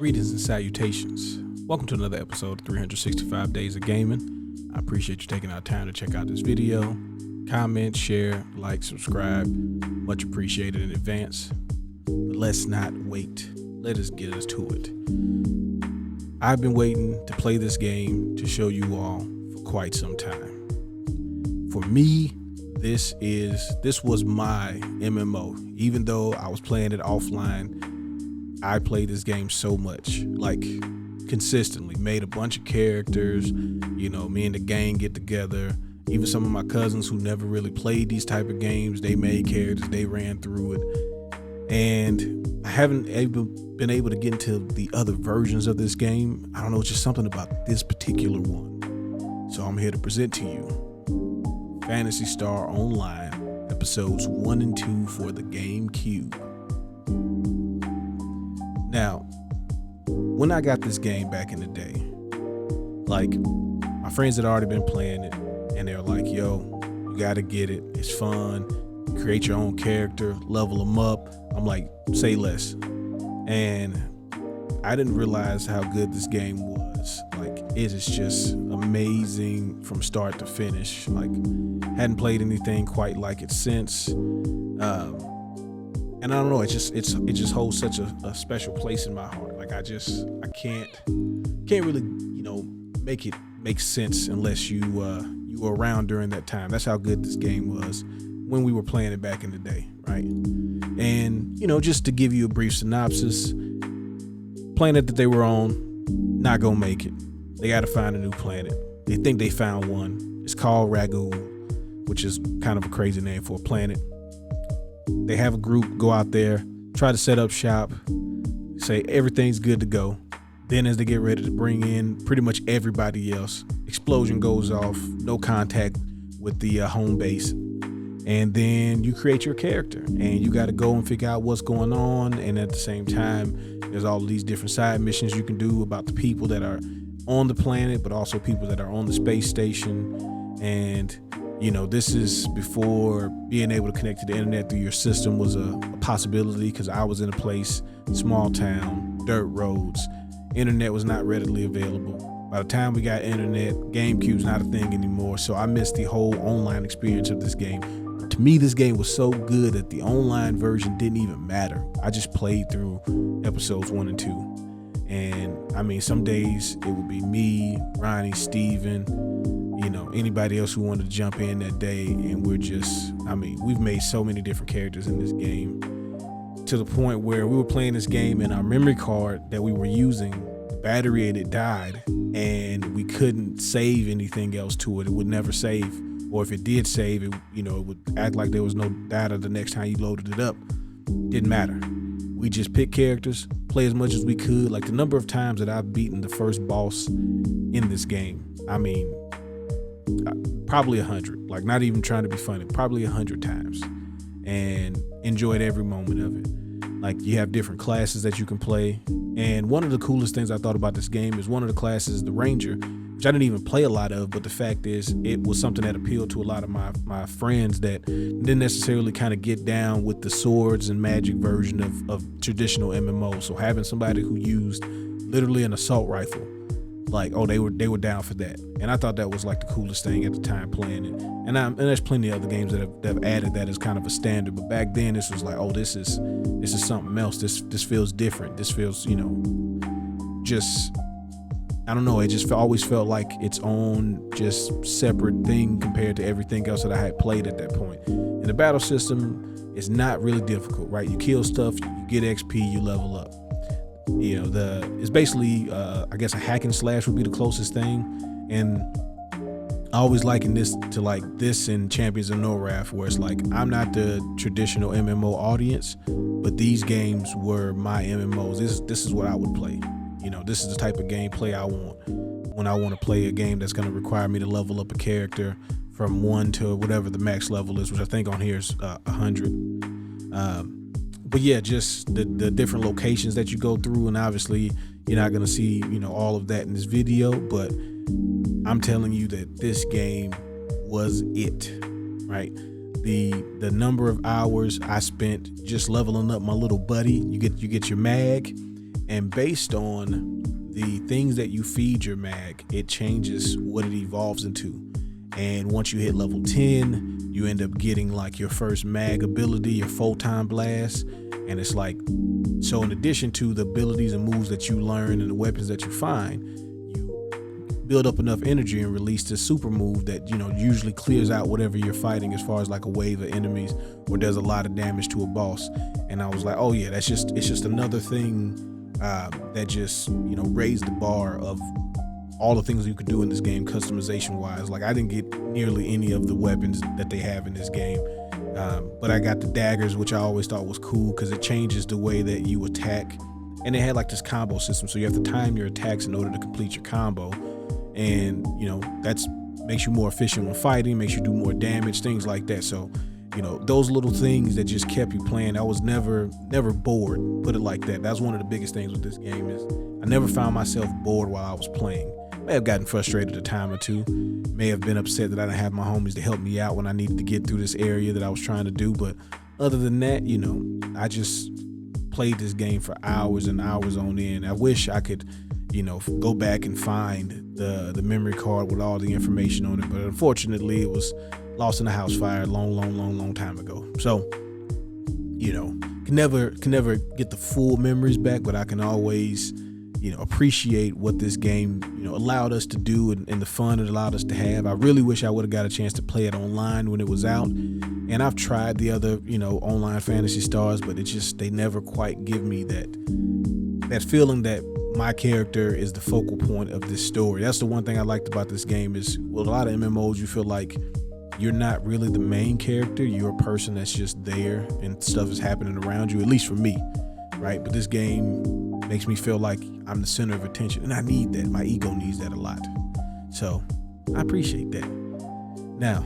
Greetings and salutations. Welcome to another episode of 365 Days of Gaming. I appreciate you taking our time to check out this video. Comment, share, like, subscribe. Much appreciated in advance. But let's not wait. Let us get us to it. I've been waiting to play this game to show you all for quite some time. For me, this was my MMO. Even though I was playing it offline, I played this game so much, like consistently, made a bunch of characters, me and the gang get together. Even some of my cousins who never really played these type of games, they made characters, they ran through it. And I haven't been able to get into the other versions of this game. I don't know, it's just something about this particular one. So I'm here to present to you Phantasy Star Online, episodes 1 and 2 for the GameCube. Now, when I got this game back in the day, like, my friends had already been playing it, and they were like, yo, you gotta get it. It's fun. Create your own character, level them up. I'm like, say less. And I didn't realize how good this game was. Like, it is just amazing from start to finish. Like, hadn't played anything quite like it since. And I don't know, it just holds such a special place in my heart. Like, I can't really, make it make sense unless you were around during that time. That's how good this game was when we were playing it back in the day, right? And, just to give you a brief synopsis, planet that they were on, not gonna make it. They gotta find a new planet. They think they found one. It's called Ragu, which is kind of a crazy name for a planet. They have a group go out there, try to set up shop, say everything's good to go. Then as they get ready to bring in pretty much everybody else, explosion goes off, no contact with the home base. And then you create your character and you got to go and figure out what's going on. And at the same time, there's all of these different side missions you can do about the people that are on the planet, but also people that are on the space station. And this is before being able to connect to the internet through your system was a possibility, because I was in a place, small town, dirt roads. Internet was not readily available. By the time we got internet, GameCube's not a thing anymore, so I missed the whole online experience of this game. But to me, this game was so good that the online version didn't even matter. I just played through episodes 1 and 2. And I mean, some days it would be me, Ronnie, Steven, anybody else who wanted to jump in that day, and we've made so many different characters in this game, to the point where we were playing this game and our memory card that we were using, the battery in it died, and we couldn't save anything else to it. It would never save, or if it did save, it would act like there was no data the next time you loaded it up. Didn't matter. We just picked characters, play as much as we could. Like, the number of times that I've beaten the first boss in this game, I mean, probably 100, like, not even trying to be funny, probably 100 times, and enjoyed every moment of it. Like, you have different classes that you can play, and one of the coolest things I thought about this game is one of the classes, the Ranger, which I didn't even play a lot of, but the fact is it was something that appealed to a lot of my friends that didn't necessarily kind of get down with the swords and magic version of traditional MMO. So having somebody who used literally an assault rifle, like, oh, they were down for that. And I thought that was like the coolest thing at the time playing it. And there's plenty of other games that have added that as kind of a standard. But back then, this was like, oh, this is something else. This feels different. This feels, just, I don't know. It just always felt like its own just separate thing compared to everything else that I had played at that point. And the battle system is not really difficult, right? You kill stuff, you get XP, you level up. It's basically, I guess a hack and slash would be the closest thing. And I always liken this to like this in Champions of No-Wrath, where it's like, I'm not the traditional MMO audience, but these games were my MMOs. This is what I would play. This is the type of gameplay I want when I want to play a game that's going to require me to level up a character from 1 to whatever the max level is, which I think on here is 100. But yeah, just the different locations that you go through, and obviously you're not gonna see all of that in this video, but I'm telling you that this game was it, right? The number of hours I spent just leveling up my little buddy. You get your mag, and based on the things that you feed your mag, it changes what it evolves into. And once you hit level 10, you end up getting like your first mag ability, your photon blast. And it's like, so in addition to the abilities and moves that you learn and the weapons that you find, you build up enough energy and release this super move that, you know, usually clears out whatever you're fighting as far as like a wave of enemies or does a lot of damage to a boss. And I was like, oh yeah, it's just another thing that just, you know, raised the bar of all the things you could do in this game customization wise. Like I didn't get nearly any of the weapons that they have in this game, but I got the daggers, which I always thought was cool because it changes the way that you attack. And they had like this combo system, so you have to time your attacks in order to complete your combo. And you know, that's makes you more efficient when fighting, makes you do more damage, things like that. So you know, those little things that just kept you playing. I was never bored, put it like that. That's one of the biggest things with this game is I never found myself bored while I was playing. May have gotten frustrated a time or two, may have been upset that I didn't have my homies to help me out when I needed to get through this area that I was trying to do. But other than that, you know, I just played this game for hours and hours on end. I wish I could, you know, go back and find the memory card with all the information on it, but unfortunately it was lost in a house fire a long time ago. So, you know, can never get the full memories back, but I can always, you know, appreciate what this game, you know, allowed us to do and the fun it allowed us to have. I really wish I would have got a chance to play it online when it was out. And I've tried the other, you know, online Fantasy Stars, but it just, they never quite give me that feeling that my character is the focal point of this story. That's the one thing I liked about this game is, with a lot of MMOs, you feel like you're not really the main character. You're a person that's just there and stuff is happening around you, at least for me, right? But this game makes me feel like I'm the center of attention, and I need that. My ego needs that a lot. So I appreciate that. Now,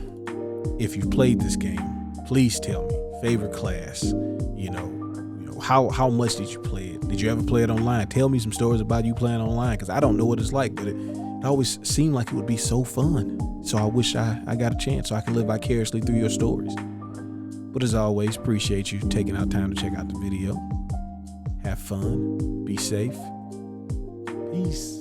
if you've played this game, please tell me, favorite class, you know, how much did you play it? Did you ever play it online? Tell me some stories about you playing online, because I don't know what it's like, but it always seemed like it would be so fun. So I wish I got a chance so I can live vicariously through your stories. But as always, appreciate you taking out time to check out the video. Have fun, be safe, peace.